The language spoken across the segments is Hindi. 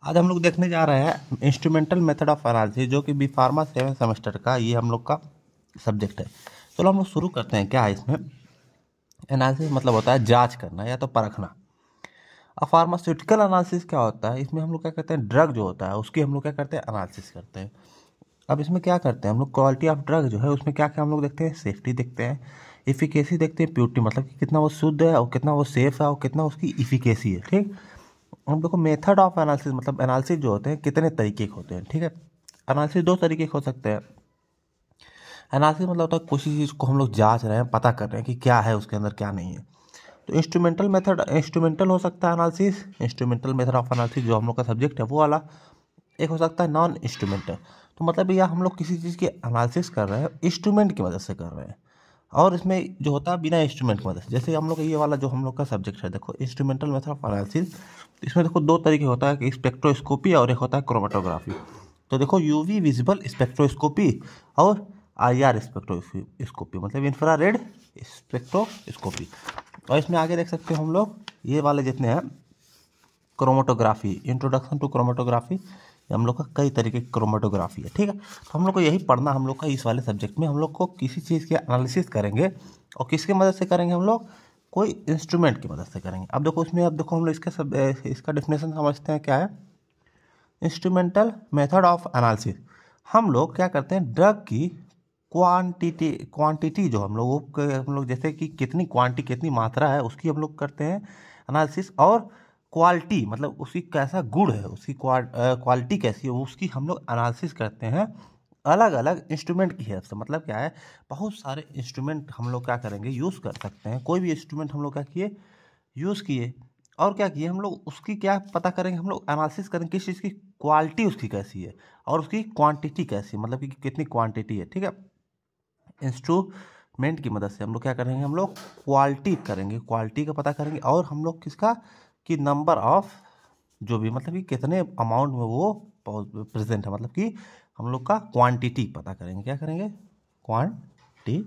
आज हम लोग देखने जा रहे हैं इंस्ट्रूमेंटल मेथड ऑफ एनालिसिस, जो कि बी फार्मा 7 सेमेस्टर का ये हम लोग का सब्जेक्ट है। चलो हम लोग शुरू करते हैं। क्या है इसमें? एनालिसिस मतलब होता है जांच करना या तो परखना। अब फार्मास्यूटिकल एनालिसिस क्या होता है? इसमें हम लोग क्या करते हैं, ड्रग जो होता है उसकी हम लोग क्या करते हैं, एनालिसिस करते हैं। अब इसमें क्या करते हैं हम लोग, क्वालिटी ऑफ ड्रग जो है उसमें क्या क्या हम लोग देखते हैं, सेफ्टी देखते हैं, इफिकेसी देखते हैं, प्योरिटी मतलब कि कितना वो शुद्ध है और कितना वो सेफ है और कितना उसकी इफिकेसी है। ठीक। हम देखो मेथड ऑफ एनालिसिस मतलब एनालिसिस जो होते हैं कितने तरीके के होते हैं। ठीक है, एनालिसिस दो तरीके के हो सकते हैं। एनालिसिस मतलब होता है किसी चीज़ को हम लोग जांच रहे हैं, पता कर रहे हैं कि क्या है उसके अंदर क्या नहीं है। तो इंस्ट्रूमेंटल मेथड, इंस्ट्रूमेंटल हो सकता है analysis, instrumental method of analysis जो हम लोग का सब्जेक्ट है वो वाला। एक हो सकता है नॉन इंस्ट्रूमेंटल, तो मतलब यह हम लोग किसी चीज़ की एनालिसिस कर रहे हैं इंस्ट्रूमेंट की मदद से कर रहे हैं। और इसमें जो होता है बिना इंस्ट्रूमेंट की मदद से, जैसे हम लोग ये वाला जो हम लोग का सब्जेक्ट है, देखो इंस्ट्रूमेंटल मेथड ऑफ एनालिसिस, इसमें देखो दो तरीके होता है कि स्पेक्ट्रोस्कोपी और एक होता है क्रोमेटोग्राफी। तो देखो यूवी विजिबल स्पेक्ट्रोस्कोपी और आईआर स्पेक्ट्रोस्कोपी मतलब इंफ्रारेड स्पेक्ट्रोस्कोपी। और इसमें आगे देख सकते हो हम लोग ये वाले जितने हैं, क्रोमेटोग्राफी, इंट्रोडक्शन टू क्रोमेटोग्राफी, हम लोग का कई तरीके की क्रोमेटोग्राफी है। ठीक है, तो हम लोग को यही पढ़ना, हम लोग का इस वाले सब्जेक्ट में हम लोग को किसी चीज़ की एनालिसिस करेंगे और किसकी मदद से करेंगे, हम लोग कोई इंस्ट्रूमेंट की मदद से करेंगे। अब देखो इसमें, अब देखो हम लोग इसका डेफिनेशन समझते हैं क्या है। इंस्ट्रूमेंटल मेथड ऑफ एनालिसिस, हम लोग क्या करते हैं, ड्रग की क्वांटिटी जो हम लोग जैसे कि कितनी क्वांटिटी, कितनी मात्रा है उसकी हम लोग करते हैं एनालिसिस, और क्वालिटी मतलब उसकी कैसा गुण है, उसकी क्वालिटी कैसी है उसकी हम लोग एनालिसिस करते हैं अलग अलग इंस्ट्रूमेंट की हेल्प से। मतलब क्या है, बहुत सारे इंस्ट्रूमेंट हम लोग क्या करेंगे, यूज़ कर सकते हैं। कोई भी इंस्ट्रूमेंट हम लोग क्या किए, यूज़ किए, और क्या किए हम लोग, उसकी क्या पता करेंगे, हम लोग एनालिसिस करेंगे किस चीज़ की क्वालिटी उसकी कैसी है और उसकी क्वांटिटी कैसी है, मतलब कि कितनी क्वांटिटी है। ठीक है, इंस्ट्रूमेंट की मदद से हम लोग क्या करेंगे, हम लोग क्वालिटी करेंगे, क्वालिटी का पता करेंगे, और हम लोग किसका, कि नंबर ऑफ जो भी मतलब कि कितने अमाउंट में वो प्रेजेंट है, मतलब कि हम लोग का क्वांटिटी पता करेंगे। क्या करेंगे, क्वांटिटी।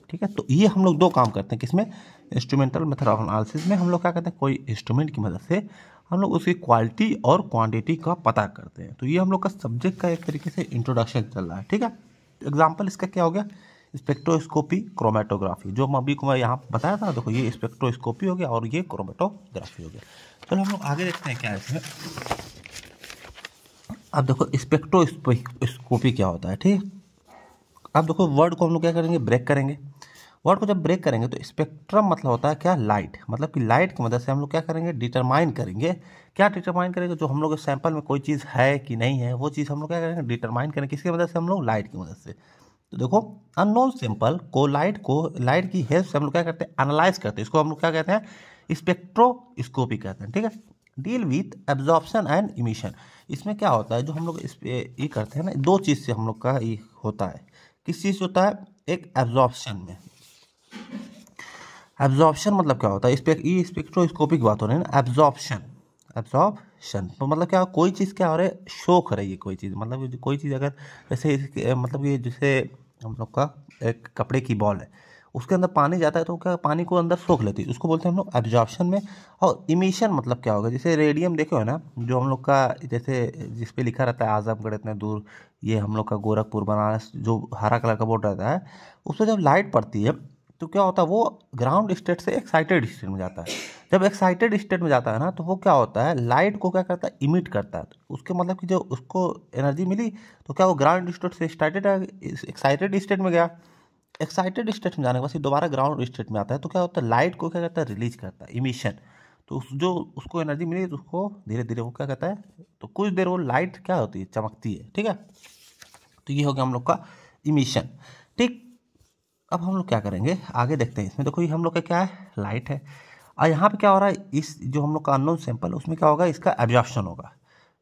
ठीक है, तो ये हम लोग दो काम करते हैं किसमें, इंस्ट्रूमेंटल मेथड ऑफ एनालिसिस में। हम लोग क्या करते हैं, कोई इंस्ट्रूमेंट की मदद से हम लोग उसकी क्वालिटी और क्वांटिटी का पता करते हैं। तो ये हम लोग का सब्जेक्ट का एक तरीके से इंट्रोडक्शन चल रहा है। ठीक है, एग्जाम्पल इसका क्या हो गया, स्पेक्ट्रोस्कोपी, क्रोमेटोग्राफी, जो अभी को मैं यहाँ बताया था। देखो ये स्पेक्ट्रोस्कोपी हो गया और ये क्रोमेटोग्राफी हो गया। चलो हम लोग आगे देखते हैं क्या है इसमें। अब देखो स्पेक्ट्रोस्कोपी क्या होता है। ठीक, अब देखो वर्ड को हम लोग क्या करेंगे, ब्रेक करेंगे। वर्ड को जब ब्रेक करेंगे तो स्पेक्ट्रम मतलब होता है क्या, लाइट, मतलब कि लाइट की मदद से हम लोग क्या करेंगे, डिटरमाइन करेंगे। क्या डिटरमाइन करेंगे, जो हम लोग सैंपल में कोई चीज़ है कि नहीं है, वो चीज़ हम लोग क्या करेंगे, डिटरमाइन करेंगे। किसकी मदद से, हम लोग लाइट की मदद से। तो देखो अननोन सैंपल को लाइट की हेल्प से हम लोग क्या करते हैं, एनालाइज करते हैं। इसको हम लोग क्या कहते हैं, स्पेक्ट्रोस्कोपी कहते हैं। ठीक है, deal with absorption and emission. इसमें क्या होता है, जो हम लोग ये करते हैं ना, दो चीज़ से हम लोग का ये होता है। किस चीज़ से होता है, एक एब्जॉर्प्शन में। एब्जॉर्प्शन मतलब क्या होता है, ये स्पेक्ट्रोस्कोपी की बात हो रही है ना, एब्जॉर्प्शन तो मतलब क्या, कोई चीज़ क्या हो रहा है, शोक रही है कोई चीज़, मतलब कोई चीज़ अगर जैसे मतलब ये जैसे हम लोग का एक कपड़े की बॉल है, उसके अंदर पानी जाता है तो क्या पानी को अंदर सोख लेती है, उसको बोलते हैं हम लोग एब्जॉर्प्शन में। और इमिशन मतलब क्या होगा, जैसे रेडियम देखे हो ना, जो हम लोग का जैसे जिस पे लिखा रहता है आजमगढ़ इतने दूर, ये हम लोग का गोरखपुर बनारस, जो हरा कलर का बोर्ड रहता है, उस पर जब लाइट पड़ती है तो क्या होता है, वो ग्राउंड स्टेट से एक्साइटेड स्टेट में जाता है। जब एक्साइटेड स्टेट में जाता है ना, तो वो क्या होता है, लाइट को क्या करता है, इमिट करता है। तो उसके मतलब कि जो उसको एनर्जी मिली, तो क्या वो ग्राउंड स्टेट से एक्साइटेड स्टेट में गया। एक्साइटेड स्टेट में जाने के बाद फिर दोबारा ग्राउंड स्टेट में आता है, तो क्या होता है, लाइट को क्या करता है, रिलीज करता है, इमिशन। तो जो उसको एनर्जी मिली तो उसको धीरे धीरे वो क्या करता है, तो कुछ देर वो लाइट क्या होती है, चमकती है। ठीक है, तो ये हो गया हम लोग का इमिशन। ठीक, अब हम लोग क्या करेंगे, आगे देखते हैं। इसमें देखो ये हम लोग का क्या है, लाइट है, और यहाँ पे क्या हो रहा है, इस जो हम लोग का अननोन सैंपल उसमें क्या होगा, इसका एब्जॉर्प्शन होगा।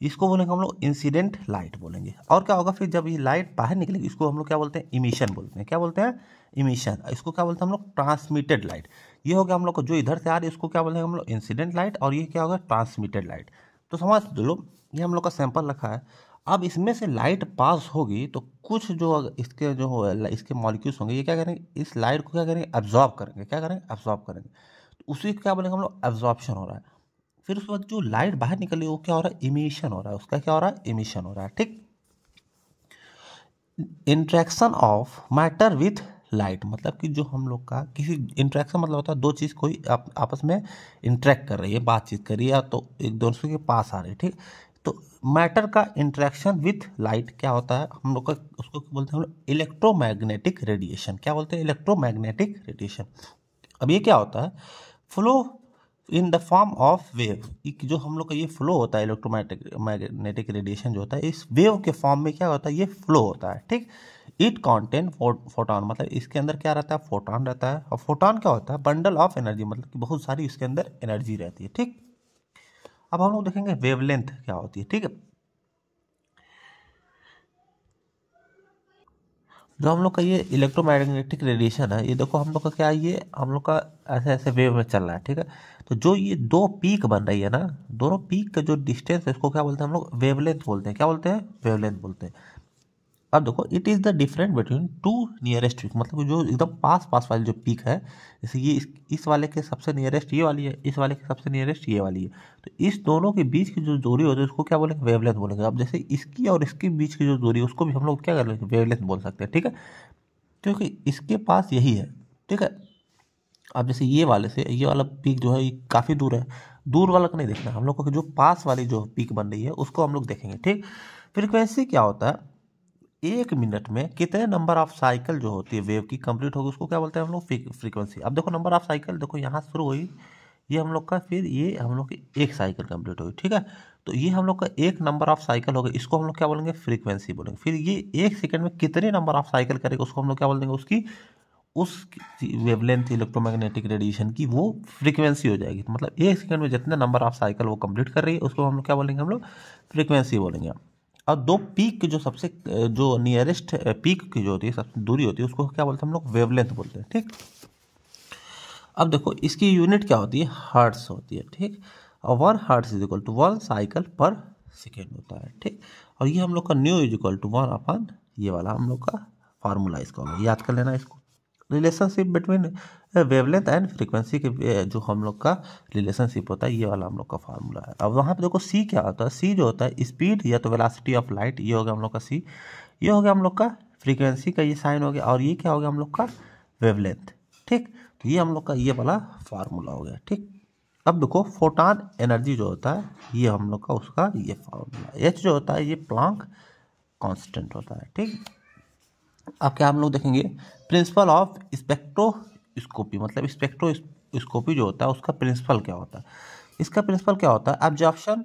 इसको बोलेंगे हम लोग इंसिडेंट लाइट बोलेंगे। और क्या होगा फिर, जब ये लाइट बाहर निकलेगी, इसको हम लोग क्या बोलते हैं, इमिशन बोलते हैं। क्या बोलते हैं, इमिशन। इसको क्या बोलते हैं हम लोग, ट्रांसमिटेड लाइट। ये हो गया हम लोग को, जो इधर से आ रही है उसको क्या बोलेंगे हम लोग, इंसिडेंट लाइट, और ये क्या होगा, ट्रांसमिटेड लाइट। तो समझ लो, ये हम लोग का सैंपल रखा है। अब इसमें से लाइट पास होगी तो कुछ जो इसके जो इसके मॉलिक्यूल्स होंगे, ये क्या करेंगे, इस लाइट को क्या करेंगे, एब्जॉर्ब करेंगे। क्या करेंगे, एब्जॉर्ब करेंगे। तो उसी को क्या बोलेंगे हम लोग, एब्जॉर्प्शन हो रहा है। फिर उसके बाद जो लाइट बाहर निकल रही है वो क्या हो रहा है, इमिशन हो रहा है, उसका क्या हो रहा है, इमिशन हो रहा है। ठीक, interaction of matter with light, मतलब कि जो हम लोग का किसी इंट्रैक्शन मतलब होता है दो चीज़ कोई आपस में इंट्रैक्ट कर रही है, बातचीत कर रही है, तो एक दूसरे के पास आ रही है। ठीक, तो मैटर का इंट्रैक्शन विथ लाइट क्या होता है, हम लोग का उसको बोलते हैं हम लोग इलेक्ट्रोमैग्नेटिक रेडिएशन। क्या बोलते हैं, इलेक्ट्रोमैग्नेटिक रेडिएशन। अब ये क्या होता है, flow in the form of wave, जो हम लोग का ये फ्लो होता है इलेक्ट्रोमैग्नेटिक रेडिएशन जो होता है इस वेव के फॉर्म में क्या होता है, ये फ्लो होता है। ठीक, इट कॉन्टेन फोटोन, मतलब इसके अंदर क्या रहता है, फोटोन रहता है। और फोटोन क्या होता है, बंडल ऑफ एनर्जी, मतलब कि बहुत सारी इसके अंदर एनर्जी रहती है। ठीक, अब हम लोग देखेंगे वेवलेंथ क्या होती है। ठीक है, जो हम लोग का ये इलेक्ट्रोमैग्नेटिक रेडिएशन है, ये देखो हम लोग का क्या है, ये हम लोग का ऐसे ऐसे वेव में चल रहा है। ठीक है, तो जो ये दो पीक बन रही है ना, दोनों पीक का जो डिस्टेंस है इसको क्या बोलते हैं हम लोग, वेवलेंथ बोलते हैं। क्या बोलते हैं, वेवलेंथ बोलते हैं। अब देखो it is the difference between two nearest peak, मतलब जो एकदम पास पास वाली जो पीक है, जैसे ये इस वाले के सबसे नियरेस्ट ये वाली है, इस वाले के सबसे नियरेस्ट ये वाली है, तो इस दोनों के बीच की जो दूरी होती है उसको क्या बोलेंगे, वेवलेंथ बोलेंगे। अब जैसे इसकी और इसके बीच की जो दूरी है उसको भी हम लोग क्या कर लेंगे, वेवलेंथ बोल सकते हैं। ठीक है, क्योंकि इसके पास यही है। ठीक है, अब जैसे ये वाले से ये वाला पीक जो है ये काफ़ी दूर है, दूर वाला को नहीं देखना, हम लोग को जो पास वाली जो पीक बन रही है उसको हम लोग देखेंगे। ठीक, फ्रीक्वेंसी क्या होता है, एक मिनट में कितने नंबर ऑफ साइकिल जो होती है वेव की कंप्लीट होगी उसको क्या बोलते हैं हम लोग, फ्रीक्वेंसी। अब देखो नंबर ऑफ साइकिल, देखो यहाँ शुरू हुई ये हम लोग का, फिर ये हम लोग की एक साइकिल कंप्लीट होगी। ठीक है, तो ये हम लोग का एक नंबर ऑफ साइकिल होगा, इसको हम लोग क्या बोलेंगे, फ्रीक्वेंसी बोलेंगे। फिर ये एक सेकंड में कितने नंबर ऑफ साइकिल करेगा उसको हम लोग क्या बोल देंगे, उसकी उस वेवलेंथ इलेक्ट्रोमैग्नेटिक रेडिएशन की वो फ्रीक्वेंसी हो जाएगी। तो मतलब एक सेकंड में जितने नंबर ऑफ साइकिल वो कंप्लीट कर रही है उसको हम लोग क्या बोलेंगे, हम लोग फ्रीक्वेंसी बोलेंगे। और दो पीक की जो सबसे जो नियरेस्ट पीक की जो होती है सबसे दूरी होती है उसको क्या बोलते हैं हम लोग, वेवलेंथ बोलते हैं। ठीक, अब देखो इसकी यूनिट क्या होती है, हर्ट्स होती है। ठीक, और 1 hertz is equal to 1 cycle per second होता है। ठीक, और ये हम लोग का न्यू इज इक्वल टू 1 ये वाला हम लोग का फार्मूला, इसका हम लोग याद कर लेना। इसको relationship between wavelength and frequency के जो हम लोग का रिलेशनशिप होता है ये वाला हम लोग का फार्मूला है। अब वहाँ पे देखो सी क्या होता है, सी जो होता है स्पीड या तो वेलोसिटी ऑफ लाइट, ये हो गया हम लोग का सी, ये हो गया हम लोग का फ्रीक्वेंसी का ये साइन हो गया, और ये क्या हो गया हम लोग का वेवलेंथ। ठीक, तो ये हम लोग का ये वाला फार्मूला हो गया। ठीक, अब देखो फोटॉन एनर्जी जो होता है ये हम लोग का उसका ये फार्मूला, एच जो होता है ये प्लांक कांस्टेंट होता है। ठीक, अब क्या हम लोग देखेंगे, प्रिंसिपल ऑफ स्पेक्ट्रोस्कोपी, मतलब स्पेक्ट्रोस्कोपी जो होता है उसका प्रिंसिपल क्या होता है, इसका प्रिंसिपल क्या होता है, एब्जॉर्प्शन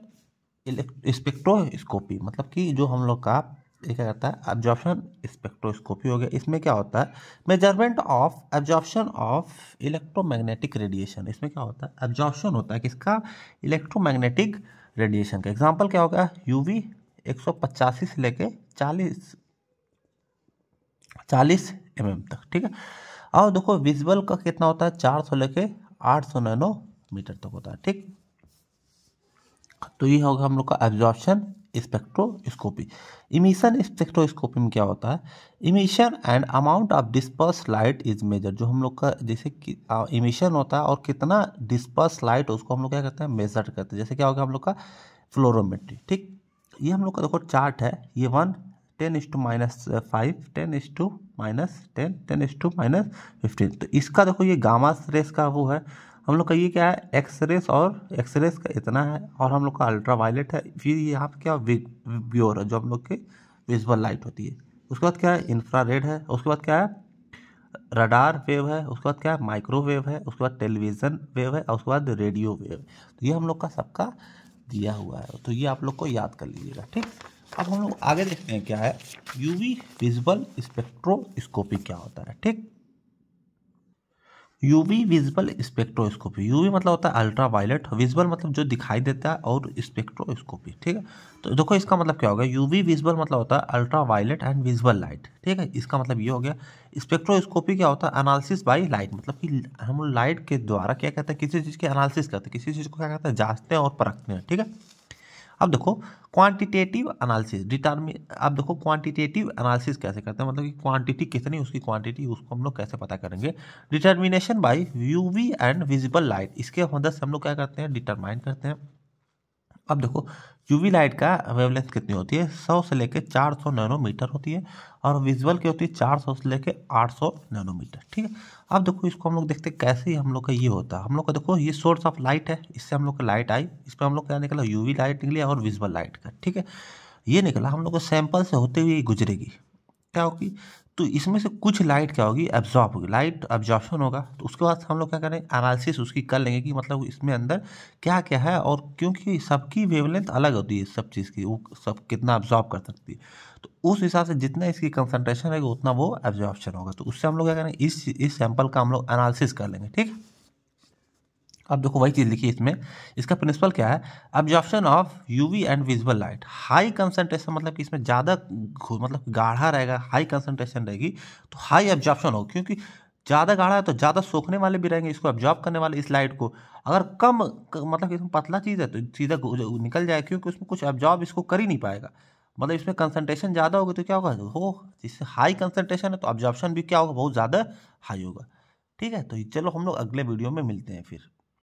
स्पेक्ट्रोस्कोपी, मतलब कि जो हम लोग का ये क्या कहता है, एब्जॉर्प्शन स्पेक्ट्रोस्कोपी हो गया। इसमें क्या होता है, measurement of absorption of electromagnetic radiation, इसमें क्या होता है, एब्जॉर्प्शन होता है किसका, इलेक्ट्रोमैग्नेटिक रेडिएशन का। एग्जाम्पल क्या होगा, यूवी 185 से लेके 40 mm तक। ठीक है, और देखो विजुअल का कितना होता है, 400 लेके 800 नैनोमीटर तक होता है। ठीक, तो ये होगा हम लोग का एब्जॉर्प्शन स्पेक्ट्रोस्कोपी। इमिशन स्पेक्ट्रोस्कोपी में क्या होता है, emission and amount of disperse light is measure, जो हम लोग का जैसे कि इमिशन होता है और कितना डिस्पर्स लाइट उसको हम लोग क्या करते हैं, मेजर करते हैं। जैसे क्या होगा हम लोग का फ्लोरोमेट्री। ठीक, ये हम लोग का देखो चार्ट है, ये 10⁻⁵, 10⁻⁻10, 10⁻⁻15। तो इसका देखो ये गामा रेस का वो है, हम लोग का ये क्या है, एक्स रेस, और एक्स रेस का इतना है, और हम लोग का अल्ट्रा वायलेट है। फिर यहाँ पे क्या व्योर है जो हम लोग के विजुअल लाइट होती है। उसके बाद क्या है, इंफ्रारेड है। उसके बाद क्या है, रडार वेव है। उसके बाद क्या है, माइक्रोवेव है। उसके बाद टेलीविज़न वेव है, और उसके बाद रेडियो वेव। तो ये हम लोग का सबका दिया हुआ है, तो ये आप लोग को याद कर लीजिएगा। ठीक, अब हम लोग आगे देखते हैं क्या है, यूवी विजुअल स्पेक्ट्रोस्कोपी क्या होता है। ठीक, यूवी विजुअल स्पेक्ट्रोस्कोपी, यूवी मतलब होता है अल्ट्रा वायलेट, विजुअल मतलब जो दिखाई देता है, और स्पेक्ट्रोस्कोपी। ठीक है, तो देखो इसका मतलब क्या होगा, यूवी विजुअल मतलब होता है ultraviolet and visual light. ठीक है, इसका मतलब ये हो गया। स्पेक्ट्रोस्कोपी क्या होता है, एनालिसिस बाय लाइट, मतलब कि हम लाइट के द्वारा क्या कहते हैं, किसी चीज़ की एनालिसिस करते हैं, किसी चीज़ को क्या कहते हैं, जांचते हैं और परखते हैं। ठीक है, अब देखो क्वांटिटेटिव एनालिसिस डिटरमिन, अब देखो क्वांटिटेटिव एनालिसिस कैसे करते हैं, मतलब कि क्वांटिटी कितनी, उसकी क्वांटिटी उसको हम लोग कैसे पता करेंगे। Determination by UV and visible light, इसके मदद से हम लोग क्या करते हैं, डिटरमाइन करते हैं। अब देखो यूवी लाइट का वेवलेंथ कितनी होती है, 100 से लेके 400 नैनोमीटर होती है, और विजुअल की होती है 400 से लेके 800 नैनोमीटर। ठीक है, अब देखो इसको हम लोग देखते हैं कैसे हम लोग का ये होता है। हम लोग का देखो ये सोर्स ऑफ लाइट है, इससे हम लोग का लाइट आई, इस पर हम लोग क्या निकला, यूवी लाइट निकली और विजुअल लाइट का। ठीक है, ये निकला हम लोग को सैंपल से होते हुए गुजरेगी, क्या होगी, तो इसमें से कुछ लाइट क्या होगी, एब्जॉर्ब होगी, लाइट एब्जॉर्प्शन होगा। तो उसके बाद हम लोग क्या करें, एनालिसिस उसकी कर लेंगे कि मतलब इसमें अंदर क्या क्या है, और क्योंकि सबकी वेवलेंथ अलग होती है सब चीज़ की, वो सब कितना एब्जॉर्ब कर सकती है, तो उस हिसाब से जितना इसकी कंसनट्रेशन रहेगा उतना वो एब्जॉर्प्शन होगा। तो उससे हम लोग क्या करें, इस सैंपल का हम लोग एनालिसिस कर लेंगे। ठीक है, अब देखो वही चीज़ लिखी इसमें, इसका प्रिंसिपल क्या है, absorption of UV and visible light, high concentration, मतलब कि इसमें ज़्यादा मतलब गाढ़ा रहेगा, हाई कंसंट्रेशन रहेगी तो हाई एब्जॉर्प्शन हो, क्योंकि ज़्यादा गाढ़ा है तो ज़्यादा सोखने वाले भी रहेंगे इसको एब्जॉर्ब करने वाले इस लाइट को। अगर कम मतलब कि इसमें पतला चीज़ है तो सीधा निकल जाए, क्योंकि उसमें कुछ एब्जॉर्ब इसको कर ही नहीं पाएगा। मतलब इसमें कंसंट्रेशन ज़्यादा होगी तो क्या होगा, हो जिससे हाई कंसंट्रेशन है तो एब्जॉर्प्शन भी क्या होगा, बहुत ज़्यादा हाई होगा। ठीक है, तो चलो हम लोग अगले वीडियो में मिलते हैं फिर।